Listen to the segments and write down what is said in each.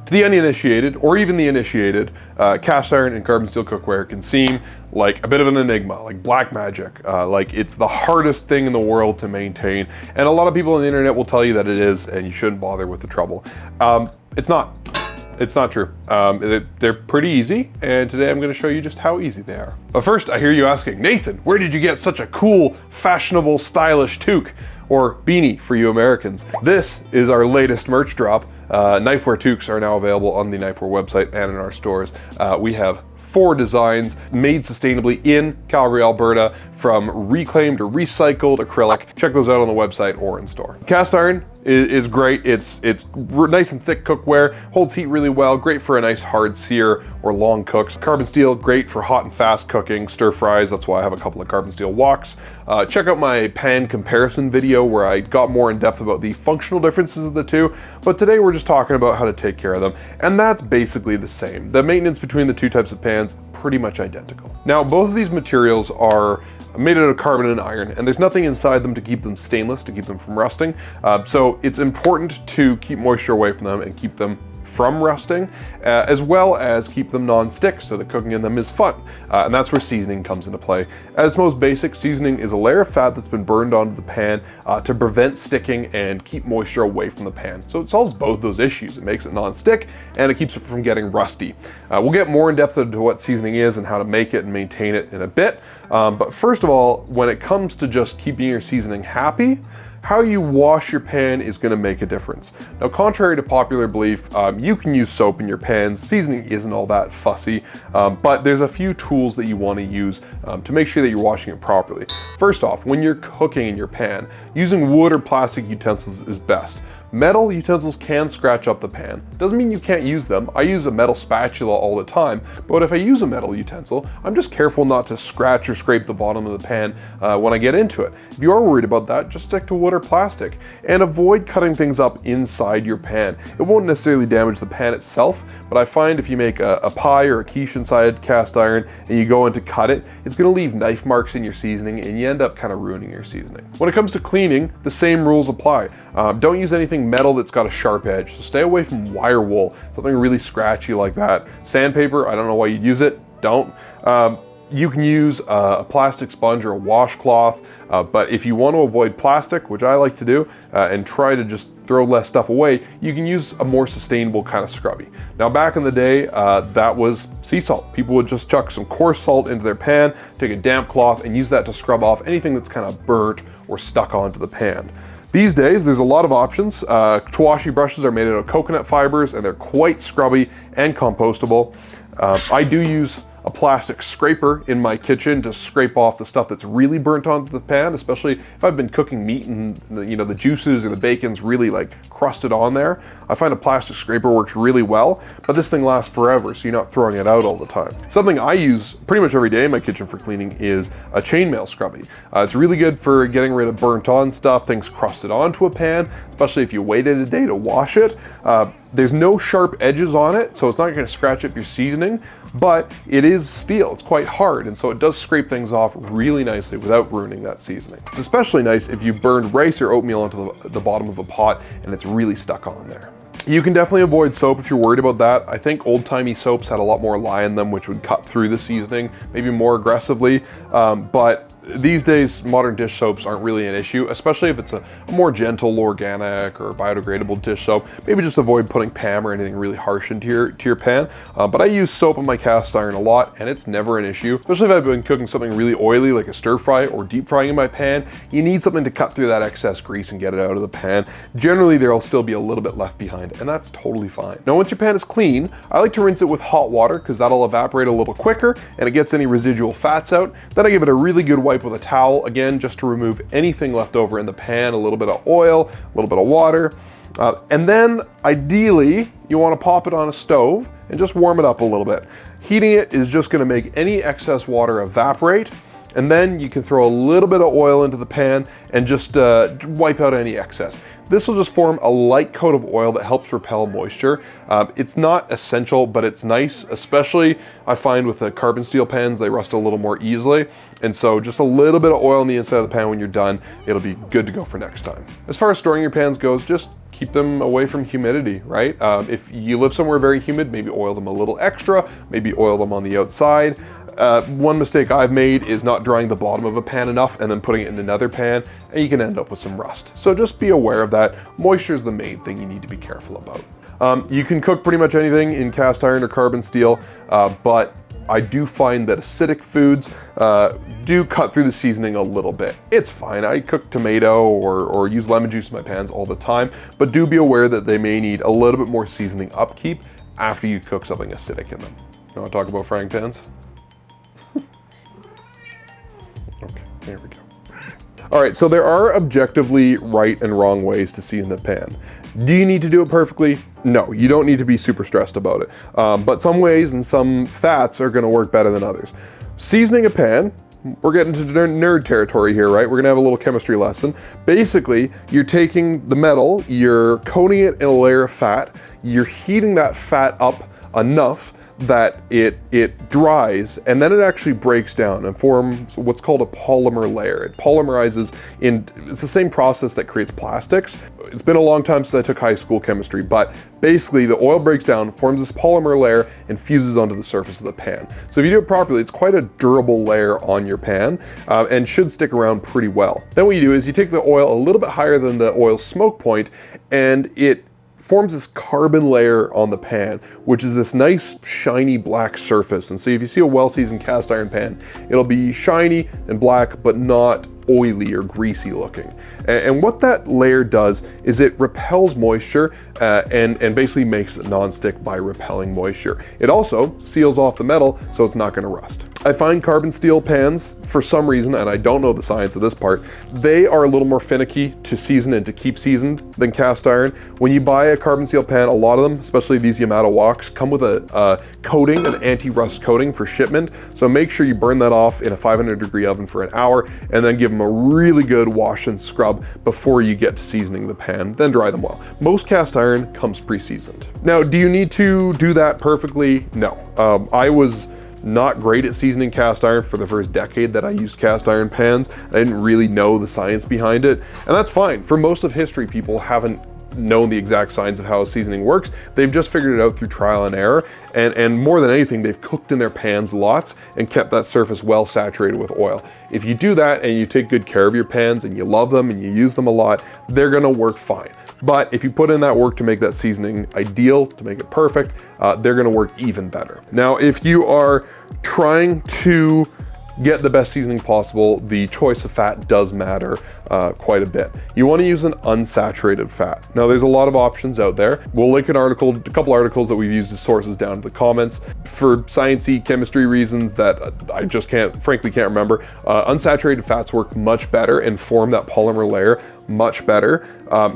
To the uninitiated, or even the initiated, cast iron and carbon steel cookware can seem like a bit of an enigma, like black magic. Like it's the hardest thing in the world to maintain. And a lot of people on the internet will tell you that it is, and you shouldn't bother with the trouble. It's not. It's not true. They're pretty easy, and today I'm going to show you just how easy they are. But first, I hear you asking, Nathan, where did you get such a cool, fashionable, stylish toque, or beanie for you Americans? This is our latest merch drop. Knifewear toques are now available on the Knifewear website and in our stores. We have 4 designs made sustainably in Calgary, Alberta, from reclaimed or recycled acrylic. Check those out on the website or in store. Cast iron is great. It's nice and thick cookware, holds heat really well, great for a nice hard sear or long cooks. Carbon steel, great for hot and fast cooking, stir fries. That's why I have a couple of carbon steel woks. Check out my pan comparison video where I got more in depth about the functional differences of the two, but today we're just talking about how to take care of them, and that's basically the same. The maintenance between the two types of pans, pretty much identical. Now, both of these materials are made out of carbon and iron, and there's nothing inside them to keep them stainless, to keep them from rusting. So it's important to keep moisture away from them and keep them from rusting, as well as keep them non-stick so that cooking in them is fun. And that's where seasoning comes into play. At its most basic, seasoning is a layer of fat that's been burned onto the pan to prevent sticking and keep moisture away from the pan. So it solves both those issues. It makes it non-stick and it keeps it from getting rusty. We'll get more in depth into what seasoning is and how to make it and maintain it in a bit. But first of all, when it comes to just keeping your seasoning happy, how you wash your pan is going to make a difference. Now, contrary to popular belief, you can use soap in your pans. Seasoning isn't all that fussy, but there's a few tools that you want to use to make sure that you're washing it properly. First off, when you're cooking in your pan, using wood or plastic utensils is best. Metal utensils can scratch up the pan. Doesn't mean you can't use them. I use a metal spatula all the time, but if I use a metal utensil, I'm just careful not to scratch or scrape the bottom of the pan when I get into it. If you are worried about that, just stick to wood or plastic, and avoid cutting things up inside your pan. It won't necessarily damage the pan itself, but I find if you make a pie or a quiche inside cast iron and you go in to cut it, it's going to leave knife marks in your seasoning and you end up kind of ruining your seasoning. When it comes to cleaning, the same rules apply. Don't use anything metal that's got a sharp edge, so stay away from wire wool, something really scratchy like that. Sandpaper, I don't know why you'd use it, don't. You can use a plastic sponge or a washcloth, but if you want to avoid plastic, which I like to do, and try to just throw less stuff away, you can use a more sustainable kind of scrubby. Now, back in the day, that was sea salt. People would just chuck some coarse salt into their pan, take a damp cloth, and use that to scrub off anything that's kind of burnt or stuck onto the pan. These days, there's a lot of options. Tawashi brushes are made out of coconut fibers, and they're quite scrubby and compostable. I do use a plastic scraper in my kitchen to scrape off the stuff that's really burnt onto the pan, especially if I've been cooking meat and the juices or the bacon's really like crusted on there. I find a plastic scraper works really well, but this thing lasts forever, so you're not throwing it out all the time. Something I use pretty much every day in my kitchen for cleaning is a chainmail scrubby. It's really good for getting rid of burnt on stuff, things crusted onto a pan, especially if you waited a day to wash it. There's no sharp edges on it, so it's not going to scratch up your seasoning, but it is steel. It's quite hard, and so it does scrape things off really nicely without ruining that seasoning. It's especially nice if you burned rice or oatmeal onto the bottom of a pot and it's really stuck on there. You can definitely avoid soap if you're worried about that. I think old-timey soaps had a lot more lye in them, which would cut through the seasoning maybe more aggressively, but these days, modern dish soaps aren't really an issue, especially if it's a more gentle organic or biodegradable dish soap. Maybe just avoid putting Pam or anything really harsh into your pan. But I use soap on my cast iron a lot, and it's never an issue. Especially if I've been cooking something really oily like a stir fry or deep frying in my pan, you need something to cut through that excess grease and get it out of the pan. Generally, there'll still be a little bit left behind, and that's totally fine. Now, once your pan is clean, I like to rinse it with hot water because that'll evaporate a little quicker and it gets any residual fats out. Then I give it a really good wipe with a towel, again, just to remove anything left over in the pan, a little bit of oil, a little bit of water. And then ideally, you want to pop it on a stove and just warm it up a little bit. Heating it is just going to make any excess water evaporate, And then you can throw a little bit of oil into the pan and just wipe out any excess. This will just form a light coat of oil that helps repel moisture. It's not essential, but it's nice, especially I find with the carbon steel pans, they rust a little more easily. And so just a little bit of oil on the inside of the pan when you're done, it'll be good to go for next time. As far as storing your pans goes, just keep them away from humidity, right? If you live somewhere very humid, maybe oil them a little extra, maybe oil them on the outside. One mistake I've made is not drying the bottom of a pan enough and then putting it in another pan, and you can end up with some rust. So just be aware of that. Moisture is the main thing you need to be careful about. You can cook pretty much anything in cast iron or carbon steel, but I do find that acidic foods do cut through the seasoning a little bit. It's fine. I cook tomato or use lemon juice in my pans all the time, but do be aware that they may need a little bit more seasoning upkeep after you cook something acidic in them. You want to talk about frying pans? Okay, there we go. All right, so there are objectively right and wrong ways to season a pan. Do you need to do it perfectly? No, you don't need to be super stressed about it. But some ways and some fats are gonna work better than others. Seasoning a pan, we're getting to nerd territory here, right? We're gonna have a little chemistry lesson. Basically, you're taking the metal, you're coating it in a layer of fat, you're heating that fat up enough that it dries, and then it actually breaks down and forms what's called a polymer layer. It polymerizes it's the same process that creates plastics. It's been a long time since I took high school chemistry, but basically the oil breaks down, forms this polymer layer, and fuses onto the surface of the pan. So if you do it properly, it's quite a durable layer on your pan, and should stick around pretty well. Then what you do is you take the oil a little bit higher than the oil smoke point, and it forms this carbon layer on the pan, which is this nice shiny black surface. And so if you see a well-seasoned cast iron pan, it'll be shiny and black, but not oily or greasy looking. And what that layer does is it repels moisture and basically makes it non-stick by repelling moisture. It also seals off the metal so it's not gonna rust. I find carbon steel pans, for some reason, and I don't know the science of this part, they are a little more finicky to season and to keep seasoned than cast iron. When you buy a carbon steel pan, a lot of them, especially these Yamato woks, come with a coating, an anti-rust coating for shipment. So make sure you burn that off in a 500-degree oven for an hour, and then give them a really good wash and scrub before you get to seasoning the pan, then dry them well. Most cast iron comes pre-seasoned. Now, do you need to do that perfectly? No. I was not great at seasoning cast iron for the first decade that I used cast iron pans. I didn't really know the science behind it, and that's fine. For most of history, people haven't known the exact science of how seasoning works. They've just figured it out through trial and error, and more than anything, they've cooked in their pans lots and kept that surface well saturated with oil. If you do that and you take good care of your pans and you love them and you use them a lot, they're gonna work fine. But if you put in that work to make that seasoning ideal, to make it perfect, they're gonna work even better. Now, if you are trying to get the best seasoning possible, the choice of fat does matter quite a bit. You want to use an unsaturated fat. Now, there's a lot of options out there. We'll link an article, a couple articles that we've used as sources down in the comments. For sciencey chemistry reasons that I just frankly can't remember, unsaturated fats work much better and form that polymer layer much better.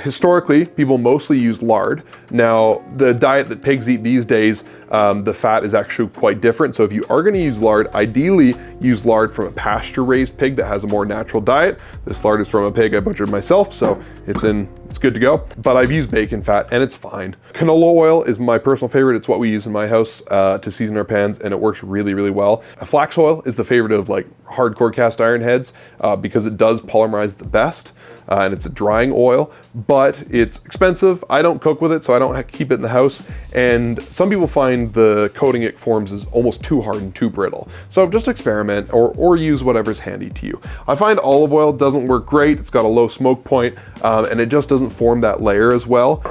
Historically, people mostly use lard. Now, the diet that pigs eat these days, the fat is actually quite different. So if you are gonna use lard, ideally use lard from a pasture-raised pig that has a more natural diet. This lard is from a pig I butchered myself, so it's good to go. But I've used bacon fat and it's fine. Canola oil is my personal favorite. It's what we use in my house to season our pans, and it works really, really well. Flax oil is the favorite of like hardcore cast iron heads because it does polymerize the best. And it's a drying oil, but it's expensive. I don't cook with it, so I don't keep it in the house. And some people find the coating it forms is almost too hard and too brittle. So just experiment or use whatever's handy to you. I find olive oil doesn't work great. It's got a low smoke point, and it just doesn't form that layer as well.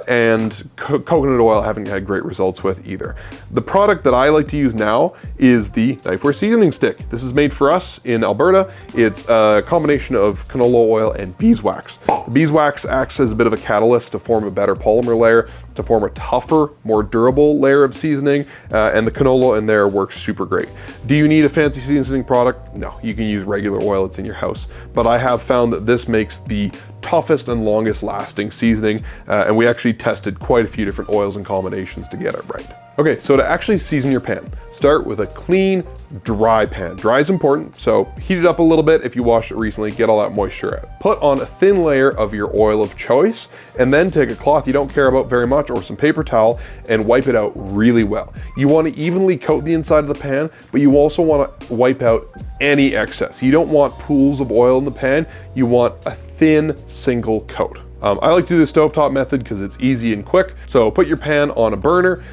And coconut oil I haven't had great results with either. The product that I like to use now is the Knifewear seasoning stick. This is made for us in Alberta. It's a combination of canola oil and beeswax. The beeswax acts as a bit of a catalyst to form a better polymer layer, to form a tougher, more durable layer of seasoning, and the canola in there works super great. Do you need a fancy seasoning product? No, you can use regular oil that's in your house. But I have found that this makes the toughest and longest lasting seasoning, and we actually tested quite a few different oils and combinations to get it right. Okay, so to actually season your pan, start with a clean, dry pan. Dry is important, so heat it up a little bit if you washed it recently, get all that moisture out. Put on a thin layer of your oil of choice, and then take a cloth you don't care about very much or some paper towel and wipe it out really well. You want to evenly coat the inside of the pan, but you also want to wipe out any excess. You don't want pools of oil in the pan, you want a thin single coat. I like to do the stovetop method because it's easy and quick. So put your pan on a burner,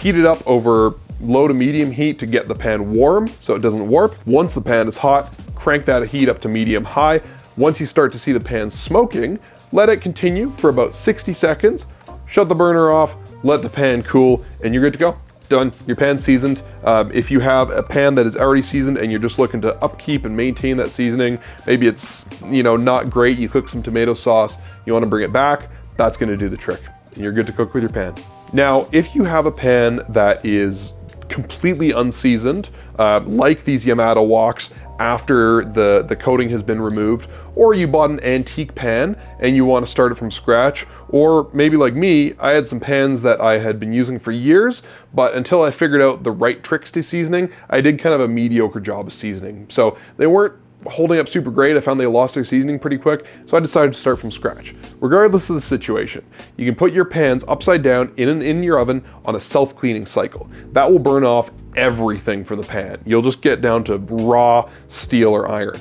heat it up over low to medium heat to get the pan warm so it doesn't warp. Once the pan is hot, crank that heat up to medium high. Once you start to see the pan smoking, let it continue for about 60 seconds, shut the burner off, let the pan cool, and you're good to go. Done, your pan's seasoned. If you have a pan that is already seasoned and you're just looking to upkeep and maintain that seasoning, maybe it's, you know, not great, you cook some tomato sauce, you want to bring it back, that's going to do the trick. And you're good to cook with your pan. Now, if you have a pan that is completely unseasoned, like these Yamato woks after the coating has been removed, or you bought an antique pan and you want to start it from scratch, or maybe like me, I had some pans that I had been using for years, but until I figured out the right tricks to seasoning, I did kind of a mediocre job of seasoning. So they weren't holding up super great. I found they lost their seasoning pretty quick, so I decided to start from scratch. Regardless of the situation, you can put your pans upside down in your oven on a self-cleaning cycle. That will burn off everything from the pan. You'll just get down to raw steel or iron.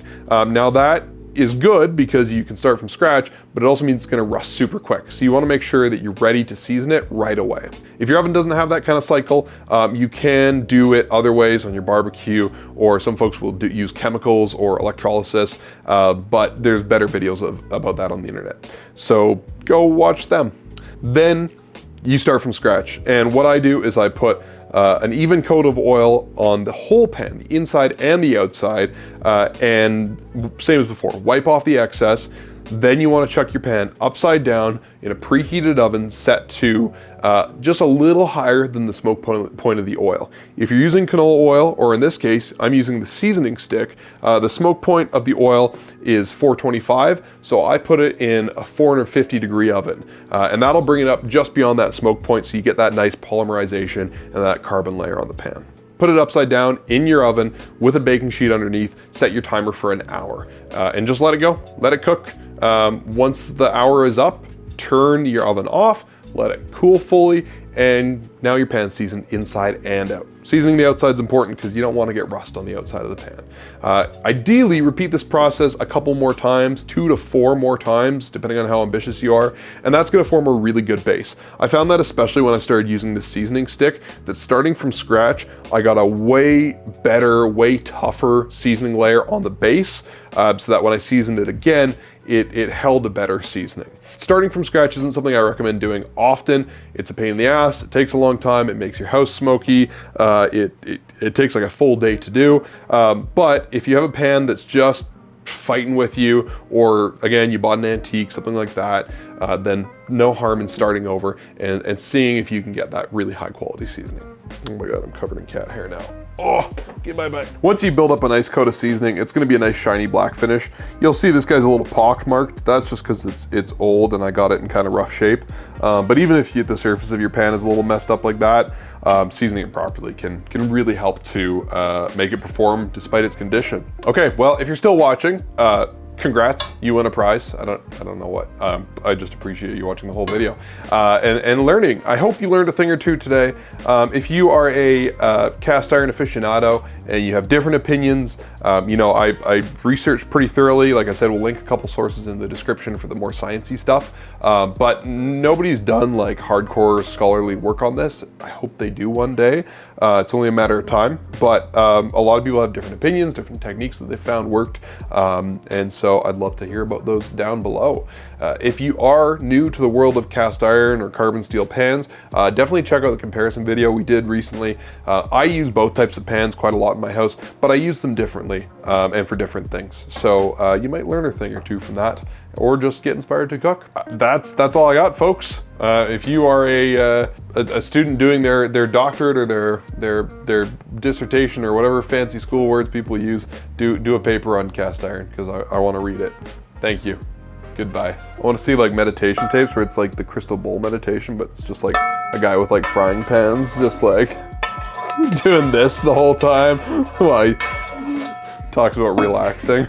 Now that is good because you can start from scratch, but it also means it's going to rust super quick. So you want to make sure that you're ready to season it right away. If your oven doesn't have that kind of cycle, you can do it other ways on your barbecue, or some folks will use chemicals or electrolysis, but there's better videos about that on the internet. So go watch them. Then you start from scratch. And what I do is I put an even coat of oil on the whole pan, the inside and the outside, and same as before, wipe off the excess. Then you want to chuck your pan upside down in a preheated oven set to just a little higher than the smoke point of the oil. If you're using canola oil, or in this case, I'm using the seasoning stick, the smoke point of the oil is 425, so I put it in a 450 degree oven, and that'll bring it up just beyond that smoke point so you get that nice polymerization and that carbon layer on the pan. Put it upside down in your oven with a baking sheet underneath, set your timer for an hour, and just let it go, let it cook. Once the hour is up, turn your oven off, let it cool fully, and now your pan's seasoned inside and out. Seasoning the outside is important because you don't want to get rust on the outside of the pan. Ideally, repeat this process a couple more times, 2 to 4 more times, depending on how ambitious you are, and that's going to form a really good base. I found that especially when I started using the seasoning stick, that starting from scratch, I got a way better, way tougher seasoning layer on the base, so that when I seasoned it again, it held a better seasoning. Starting from scratch isn't something I recommend doing often. It's a pain in the ass, it takes a long time, it makes your house smoky, it takes like a full day to do, but if you have a pan that's just fighting with you, or again, you bought an antique, something like that, then no harm in starting over and seeing if you can get that really high quality seasoning. Oh my God, I'm covered in cat hair now. Oh, get my back. Once you build up a nice coat of seasoning, it's gonna be a nice shiny black finish. You'll see this guy's a little pockmarked. That's just because it's old and I got it in kind of rough shape. But even if the surface of your pan is a little messed up like that, seasoning it properly can really help to make it perform despite its condition. Okay, well, if you're still watching, congrats, you win a prize. I don't know what. I just appreciate you watching the whole video and learning. I hope you learned a thing or two today. If you are a cast iron aficionado and you have different opinions, you know, I researched pretty thoroughly. Like I said, we'll link a couple sources in the description for the more sciencey stuff. But nobody's done like hardcore scholarly work on this. I hope they do one day. It's only a matter of time. But a lot of people have different opinions, different techniques that they found worked, and so I'd love to hear about those down below. If you are new to the world of cast iron or carbon steel pans, definitely check out the comparison video we did recently. I use both types of pans quite a lot in my house, but I use them differently and for different things. So you might learn a thing or two from that, or just get inspired to cook. That's all I got, folks. If you are a student doing their doctorate or their dissertation or whatever fancy school words people use, do a paper on cast iron, because I want to read it. Thank you. Goodbye. I want to see like meditation tapes where it's like the crystal bowl meditation, but it's just like a guy with like frying pans, just like doing this the whole time while he talks about relaxing.